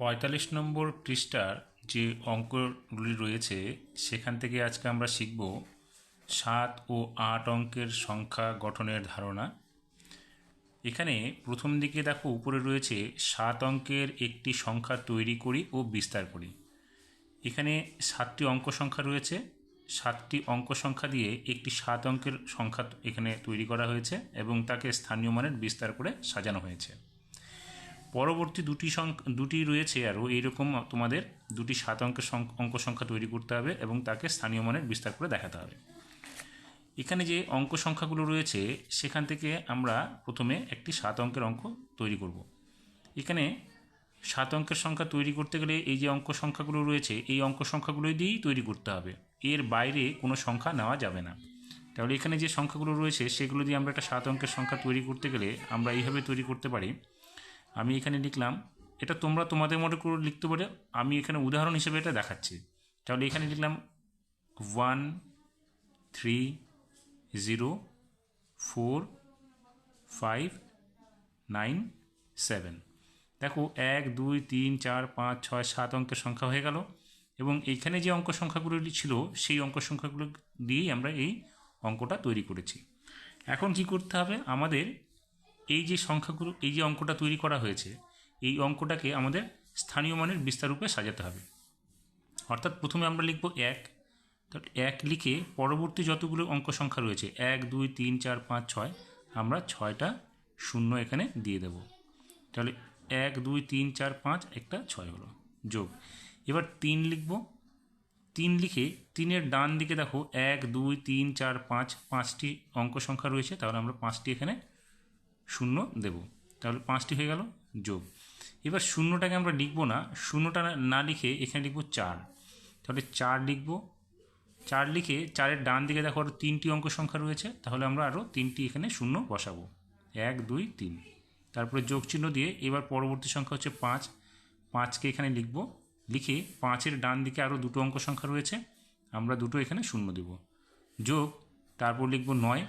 ৪৫ নম্বর পৃষ্ঠার যে অঙ্কগুলি রয়েছে সেখান থেকে আজকে আমরা শিখব ৭ ও ৮ অঙ্কের সংখ্যা গঠনের ধারণা। এখানে প্রথম দিকে দেখো উপরে রয়েছে ৭ অঙ্কের একটি সংখ্যা তৈরি করি ও বিস্তার করি। এখানে ৭টি অঙ্ক সংখ্যা রয়েছে। ৭টি অঙ্ক সংখ্যা দিয়ে একটি ৭ অঙ্কের সংখ্যা এখানে তৈরি করা হয়েছে এবং তাকে স্থানীয় মানের বিস্তার করে সাজানো হয়েছে। পরবর্তী দুটি রয়েছে আরও এইরকম তোমাদের দুটি ৭ অঙ্কের অঙ্ক সংখ্যা তৈরি করতে হবে এবং তাকে স্থানীয় মানের বিস্তার করে দেখাতে হবে। এখানে যে অঙ্ক সংখ্যাগুলো রয়েছে সেখান থেকে আমরা প্রথমে একটি ৭ অঙ্কের অঙ্ক তৈরি করব। এখানে ৭ অঙ্কের সংখ্যা তৈরি করতে গেলে এই যে অঙ্ক সংখ্যাগুলো রয়েছে এই অঙ্ক সংখ্যাগুলো দিয়েই তৈরি করতে হবে, এর বাইরে কোনো সংখ্যা নেওয়া যাবে না। তাহলে এখানে যে সংখ্যাগুলো রয়েছে সেগুলো দিয়ে আমরা একটা ৭ অঙ্কের সংখ্যা তৈরি করতে গেলে আমরা এইভাবে তৈরি করতে পারি। আমি এখানে লিখলাম, এটা তোমরা তোমাদের মতো করে লিখতে পারো, আমি এখানে উদাহরণ হিসেবে এটা দেখাচ্ছি। তাহলে এখানে লিখলাম 1 3 0 4 5 9 7। দেখো 1 2 3 4 5 6 7 অঙ্কের সংখ্যা হয়ে গেল এবং এইখানে যে অঙ্ক সংখ্যাগুলো ছিল সেই অঙ্ক সংখ্যাগুলো দিয়েই আমরা এই অঙ্কটা তৈরি করেছি। এখন কি করতে হবে, আমাদের এই যে সংখ্যাগুলো, এই যে অঙ্কটা তৈরি করা হয়েছে এই অঙ্কটাকে আমাদের স্থানীয় মানের বিস্তার রূপে সাজাতে হবে। অর্থাৎ প্রথমে আমরা লিখব 1, তাহলে 1 লিখে পরবর্তী যতগুলো অঙ্ক সংখ্যা রয়েছে 1 2 3 4 5 6 আমরা 6টা শূন্য এখানে দিয়ে দেব। তাহলে 1 2 3 4 5 একটা 6 হলো, যোগ। এবার 3 লিখব, 3 লিখে 3-এর ডান দিকে দেখো 1 2 3 4 5 5টি অঙ্ক সংখ্যা রয়েছে, তাহলে আমরা 5টি এখানে শূন্য দেব। তাহলে 5টি হয়ে গেল, যোগ। এবার শূন্যটাকে আমরা লিখব না, শূন্যটা না লিখে এখানে লিখব 4। তাহলে 4 লিখব, 4 লিখে 4-এর ডান দিকে দেখো আরও 3টি অঙ্ক সংখ্যা রয়েছে, তাহলে আমরা আরও 3টি এখানে শূন্য বসাবো, 1 2 3। তারপরে যোগ চিহ্ন দিয়ে এবার পরবর্তী সংখ্যা হচ্ছে 5, 5কে এখানে লিখব, লিখে 5-এর ডান দিকে আরও দুটো অঙ্ক সংখ্যা রয়েছে, আমরা দুটো এখানে শূন্য দেব, যোগ। তারপর লিখব 9,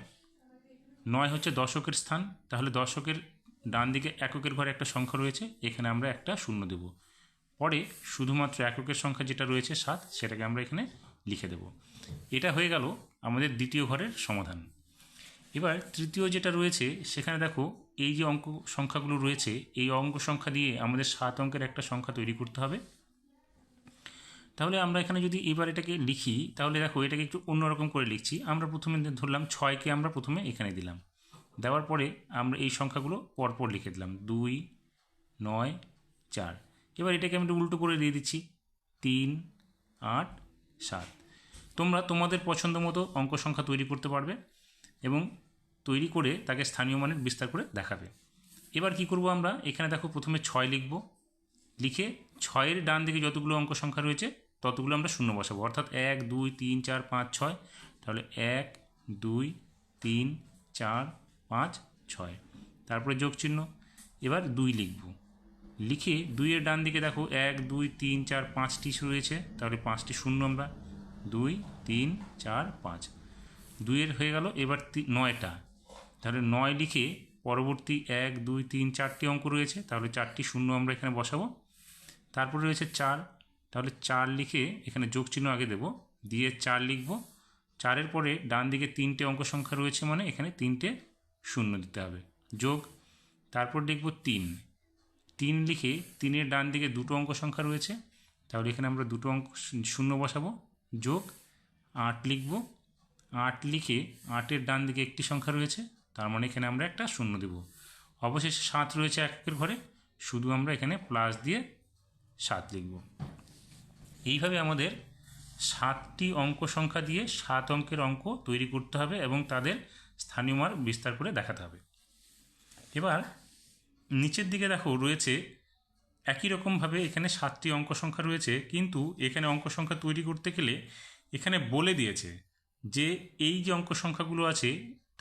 9 হচ্ছে দশকের স্থান, তাহলে দশকের ডান দিকে এককের ঘরে একটা সংখ্যা রয়েছে, এখানে আমরা একটা শূন্য দেব। পরে শুধুমাত্র এককের সংখ্যা যেটা রয়েছে 7 সেটাকে আমরা এখানে লিখে দেব। এটা হয়ে গেল আমাদের দ্বিতীয় ঘরের সমাধান। এবার তৃতীয় যেটা রয়েছে সেখানে দেখো এই যে অঙ্ক সংখ্যাগুলো রয়েছে এই অঙ্ক সংখ্যা দিয়ে আমাদের 7 অঙ্কের একটা সংখ্যা তৈরি করতে হবে। তাহলে আমরা এখানে যদি এবার এটাকে লিখি তাহলে দেখো এটাকে একটু অন্যরকম করে লিখছি। আমরা প্রথমে ধরলাম 6কে আমরা প্রথমে এখানে দিলাম, দেওয়ার পরে আমরা এই সংখ্যাগুলো পরপর লিখে দিলাম 2 9 4। এবার এটাকে আমি উল্টো করে দিয়ে দিচ্ছি 3 8 7। তোমরা তোমাদের পছন্দ মতো অঙ্ক সংখ্যা তৈরি করতে পারবে এবং তৈরি করে তাকে স্থানীয় মানের বিস্তার করে দেখাবে। এবার কি করব, আমরা এখানে দেখো প্রথমে 6 লিখব, লিখে 6-এর ডান দিকে যতগুলো অঙ্ক সংখ্যা রয়েছে ততগুলো আমরা শূন্য বসাবো, অর্থাৎ 1 2 3 4 5 6। তাহলে 1 2 3 4 5 6, তারপরে যোগ চিহ্ন। এবার 2 লিখব, লিখে 2-এর ডান দিকে দেখো 1 2 3 4 5টি রয়েছে, তাহলে 5টি শূন্য আমরা 2 3 4 5, 2-এর হয়ে গেল। এবার 9টা, তাহলে 9 লিখে পরবর্তী 1 2 3 4টি অঙ্ক রয়েছে, তাহলে 4টি শূন্য আমরা এখানে বসাবো। তারপরে রয়েছে 4, তাহলে 4 লিখে এখানে যোগ চিহ্ন আগে দেব, দিয়ে 4 লিখব। 4-এর পরে ডান দিকে 3টে অঙ্ক সংখ্যা রয়েছে মানে এখানে 3টে শূন্য দিতে হবে, যোগ। তারপর লিখব 3, 3 লিখে 3-এর ডান দিকে দুটো অঙ্ক সংখ্যা রয়েছে, তাহলে এখানে আমরা দুটো অঙ্ক শূন্য বসাবো, যোগ। 8 লিখব, 8 লিখে 8-এর ডান দিকে একটি সংখ্যা রয়েছে, তার মানে এখানে আমরা একটা শূন্য দেব। অবশেষে 7 রয়েছে এককের ঘরে, শুধু আমরা এখানে প্লাস দিয়ে 7 লিখব। এইভাবে আমাদের 7টি অঙ্ক সংখ্যা দিয়ে 7 অঙ্কের অঙ্ক তৈরি করতে হবে এবং তাদের স্থানীয় মান বিস্তার করে দেখাতে হবে। এবার নিচের দিকে দেখো রয়েছে একই রকমভাবে এখানে 7টি অঙ্ক সংখ্যা রয়েছে, কিন্তু এখানে অঙ্ক সংখ্যা তৈরি করতে গেলে এখানে বলে দিয়েছে যে এই যে অঙ্ক সংখ্যাগুলো আছে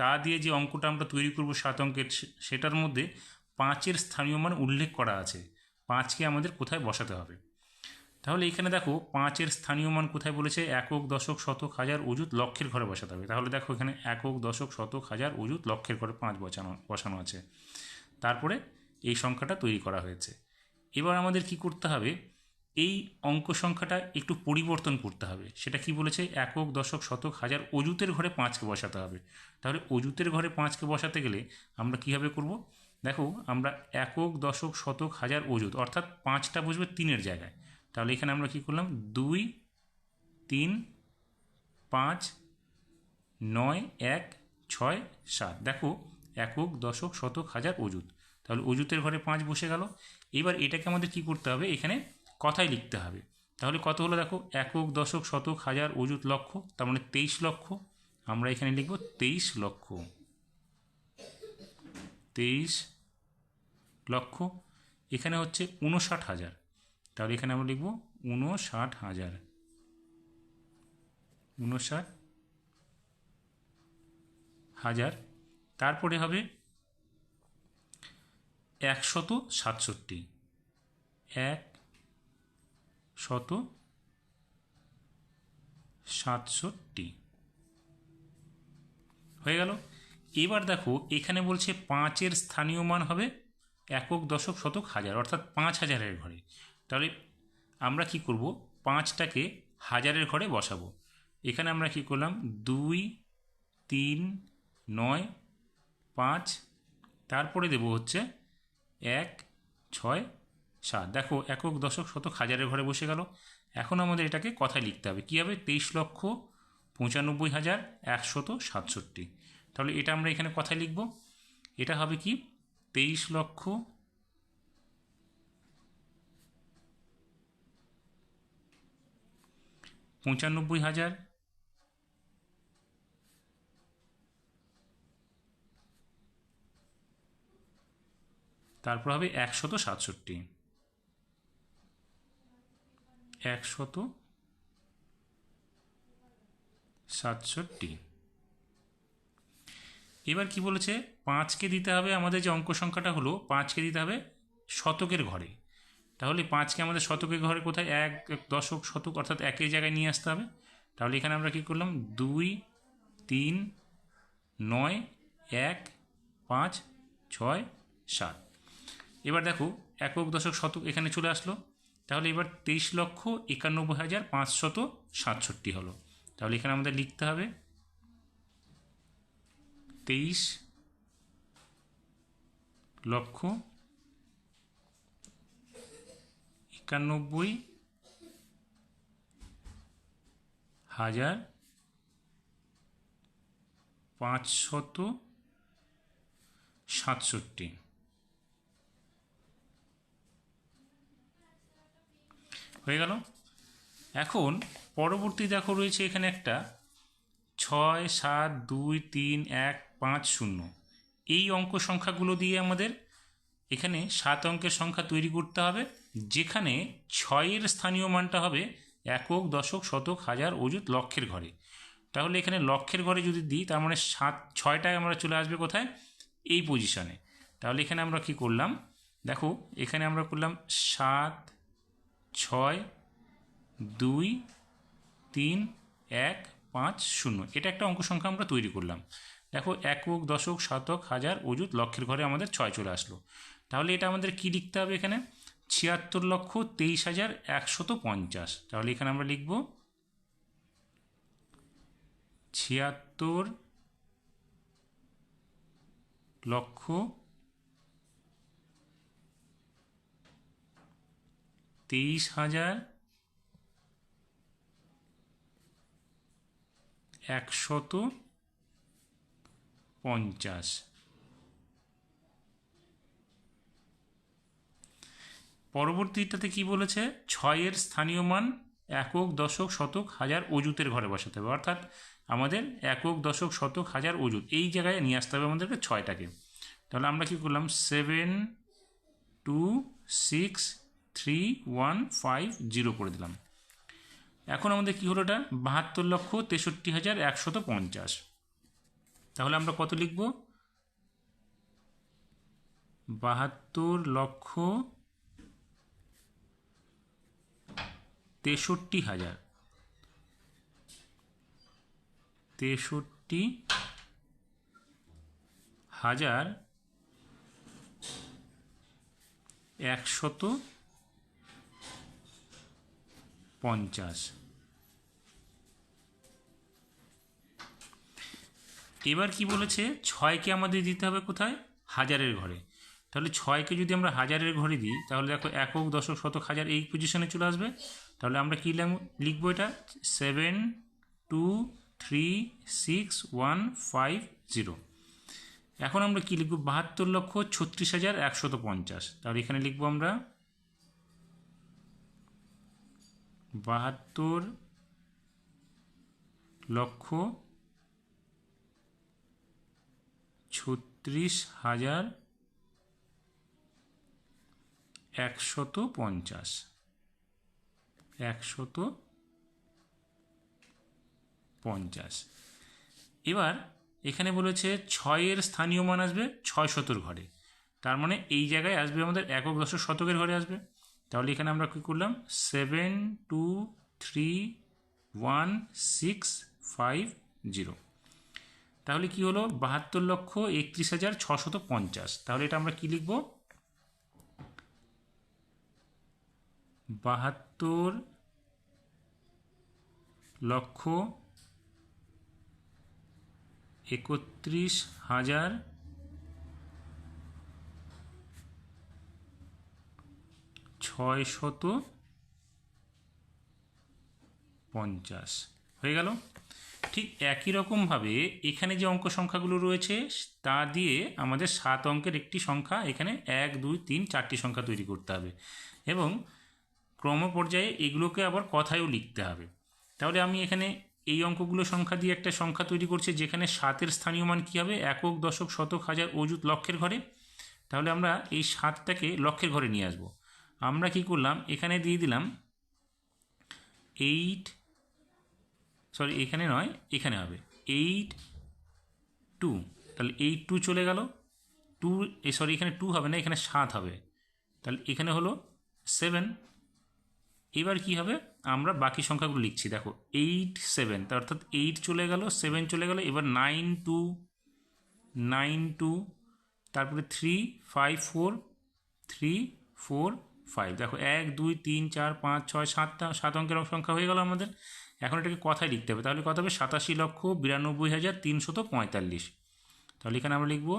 তা দিয়ে যে অঙ্কটা আমরা তৈরি করব 7 অঙ্কের, সেটার মধ্যে 5-এর স্থানীয় মান উল্লেখ করা আছে, 5কে আমাদের কোথায় বসাতে হবে। তাহলে এখানে দেখো 5-এর স্থানীয় মান কোথায় বলেছে, একক দশক শতক হাজার অযুত লক্ষের ঘরে বসাতে হবে। তাহলে দেখো এখানে একক দশক শতক হাজার অযুত লক্ষের ঘরে 5 বসানো আছে, তারপরে এই সংখ্যাটা তৈরি করা হয়েছে। এবার আমাদের কি করতে হবে, এই অঙ্ক সংখ্যাটা একটু পরিবর্তন করতে হবে। সেটা কি বলেছে, একক দশক শতক হাজার অযুতের ঘরে 5কে বসাতে হবে। তাহলে অযুতের ঘরে 5কে বসাতে গেলে আমরা কীভাবে করব, দেখো আমরা একক দশক শতক হাজার অযুত অর্থাৎ 5টা বসবে 3-এর জায়গায়। তাহলে এখানে আমরা কি করলাম, 2, 3, 5, 9, 1, 6, 7। দেখো একক দশক শতক হাজার অযুত, তাহলে অযুতের ঘরে 5 বসে গেল। এবার এটাকে আমাদের কি করতে হবে, এখানে কথায় লিখতে হবে। তাহলে কত হলো, দেখো একক দশক শতক হাজার অযুত লক্ষ, তার মানে 23 লক্ষ। আমরা এখানে লিখব 23 লক্ষ, 23 লক্ষ। এখানে হচ্ছে 59,000, তাহলে এখানে আমরা লিখব 59,000, 59,000। তারপরে হবে 167, 167 হয়ে গেল। এবার দেখো এখানে বলছে 5-এর স্থানীয় মান হবে একক দশক শতক হাজার, অর্থাৎ 5,000-এর ঘরে। তাহলে আমরা কি করব, 5টাকে হাজারের ঘরে বসাবো। এখানে আমরা কি করলাম, 2, 3, 9, 5, তারপরে দেব হচ্ছে 1, 6, 7। দেখো একক দশক শতক হাজারের ঘরে বসে গেল। এখন আমাদের এটাকে কথায় লিখতে হবে, কী হবে, 23,95,167। তাহলে এটা আমরা এখানে কথায় লিখব। এটা হবে কি, 23,95,000, তারপর হবে 167, 167। এবার কি বলেছে, 5কে দিতে হবে, আমাদের যে অঙ্ক সংখ্যাটা হলো 5কে দিতে হবে শতকের ঘরে। তাহলে 5কে আমাদের শতকের ঘরে কোথায়, এক দশক শতক অর্থাৎ একের জায়গায় নিয়ে আসতে হবে। তাহলে এখানে আমরা কি করলাম, 2, 3, 9, 1, 5, 6, 7। এবার দেখো একক দশক শতক এখানে চলে আসলো। তাহলে এবার 23,91,567 হলো। তাহলে এখানে আমাদের লিখতে হবে 23,91,567 হয়ে গেল। এখন পরবর্তী দেখো রয়েছে এখানে একটা 6, 7, 2, 3, 1, 5, 0। এই অঙ্ক সংখ্যাগুলো দিয়ে আমাদের এখানে 7 অঙ্কের সংখ্যা তৈরি করতে হবে, যেখানে 6-এর স্থানীয় মানটা হবে একক দশক শতক হাজার অযুত লক্ষের ঘরে। তাহলে এখানে লক্ষের ঘরে যদি দিই, তার মানে 6টায় আমরা চলে আসবে কোথায়, এই পজিশনে। তাহলে এখানে আমরা কি করলাম, দেখো এখানে আমরা করলাম 7, 6, 2, 3, 1, 5, 0। এটা একটা অঙ্ক সংখ্যা আমরা তৈরি করলাম। দেখো একক দশক শতক হাজার অযুত লক্ষের ঘরে আমাদের 6 চলে আসলো। তাহলে এটা আমাদের কি লিখতে হবে, এখানে 76,23,150। তাহলে এখানে আমরা লিখব 76,23,150। পরবর্তীটাতে কি বলেছে, 6-এর স্থানীয় মান একক দশক শতক হাজার অযুতের ঘরে বসাতে হবে, অর্থাৎ আমাদের একক দশক শতক হাজার অযুত এই জায়গায় নিয়ে আসতে হবে আমাদেরকে 6টাকে। তাহলে আমরা কি করলাম, 7, 2, 6, 3, 1, 5, 0 করে দিলাম। এখন আমাদের কি হলো, এটা 72,63,150। তাহলে আমরা কত লিখব, 72,63,000, 63,150 50। এবার কি বলেছে, 6কে আমাদের দিতে হবে কোথায়, হাজারের ঘরে। তাহলে 6কে যদি আমরা হাজারের ঘরে দিই তাহলে দেখো একক দশক শতক হাজার এই পজিশনে চলে আসবে। তাহলে আমরা কী লিখবো, এটা 7236150। এখন আমরা কী লিখব, 72,36,150। তাহলে এখানে লিখবো আমরা 72,36,150। এবার এখানে বলেছে 6-এর স্থানীয় মান আসবে 600 ঘরে। তার মানে এই জায়গায় আসবে আমাদের একক দশক শতকের ঘরে আসবে। তাহলে এখানে আমরা কী করলাম, 7231,650। তাহলে কি হলো, 72,31,650। তাহলে এটা আমরা কি লিখব, 72,31,650 হয়ে গেল। ঠিক একই রকমভাবে এখানে যে অঙ্ক সংখ্যাগুলো রয়েছে তা দিয়ে আমাদের 7 অঙ্কের একটি সংখ্যা, এখানে 1 2 3 4টি সংখ্যা তৈরি করতে হবে এবং ক্রম পর্যায়ে এগুলোকে আবার কথায়ও লিখতে হবে। তাহলে আমি এখানে এই অঙ্কগুলো সংখ্যা দিয়ে একটা সংখ্যা তৈরি করছি, যেখানে 7-এর স্থানীয় মান কী হবে, একক দশক শতক হাজার অযুত লক্ষের ঘরে। তাহলে আমরা এই 7টাকে লক্ষের ঘরে নিয়ে আসব। আমরা কি করলাম, এখানে দিয়ে দিলাম 8, সরি এখানে নয়, এখানে হবে 8 2। তাহলে 8 2 চলে গেল, সরি এখানে 2 হবে না, এখানে 7 হবে। তাহলে এখানে হলো 7। এবার কি হবে, আমরা বাকি সংখ্যাগুলো লিখছি, দেখো 8 7, অর্থাৎ 8 চলে গেল, 7 চলে গেল। এবার 9 2 9 2, তারপরে 3 5 4 3 4 5। দেখো 1 2 3 4 5 6 7 অঙ্কের সংখ্যা হয়ে গেল আমাদের। এখন এটাকে কথায় লিখতে হবে। তাহলে কত হবে, 87,92,345। তাহলে এখানে আমরা লিখব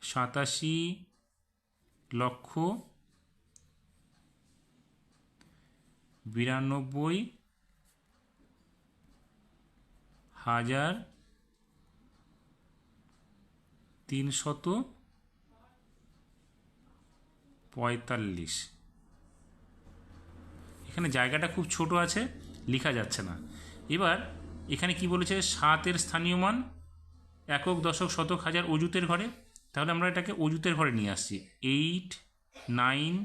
87,92,345। এখানে জায়গাটা খুব ছোট আছে, লেখা যাচ্ছে না। এবার এখানে কি বলেছে, 7-এর স্থানীয় মান একক দশক শতক হাজার অযুতের ঘরে। তাহলে আমরা এটাকে অযুতের ঘরে নিয়ে আসছি, 8 9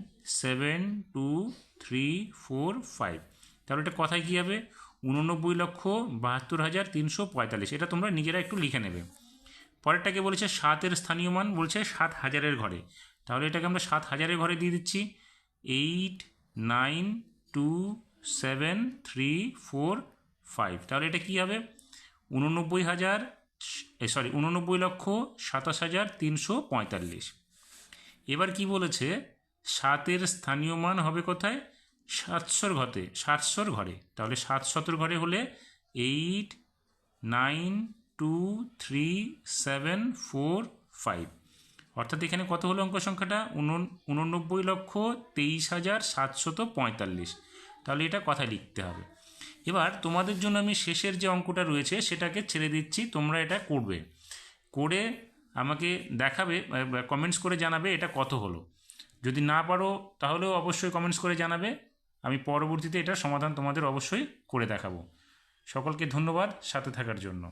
7 2 3 4 5। তাহলে এটা কথায় কী হবে, 89,72,345। এটা তোমরা নিজেরা একটু লিখে নেবে। পরেরটাকে বলেছে 7-এর স্থানীয় মান, বলছে 7,000-এর ঘরে। তাহলে এটাকে আমরা 7,000-এর ঘরে দিয়ে দিচ্ছি, 8 9 2 7 3 4 5। তাহলে এটা কী হবে, 89,27,345। এবার কি বলেছে, 7-এর স্থানীয় মান হবে কোথায়, 700 ঘরে। তাহলে 700 ঘরে হলে 8 9 2 3 7 4 5। অর্থাৎ এখানে কত হলো অঙ্ক সংখ্যাটা, 89,23,745। তাহলে এটা কথায় লিখতে হবে। এবার তোমাদের জন্য আমি শেষের যে অঙ্কটা রয়েছে সেটাকে ছেড়ে দিচ্ছি, তোমরা এটা করবে, করে আমাকে দেখাবে, কমেন্টস করে জানাবে এটা কত হলো। যদি না পারো তাহলেও অবশ্যই কমেন্টস করে জানাবে, আমি পরবর্তীতে এটার সমাধান তোমাদের অবশ্যই করে দেখাবো। সকলকে ধন্যবাদ সাথে থাকার জন্য।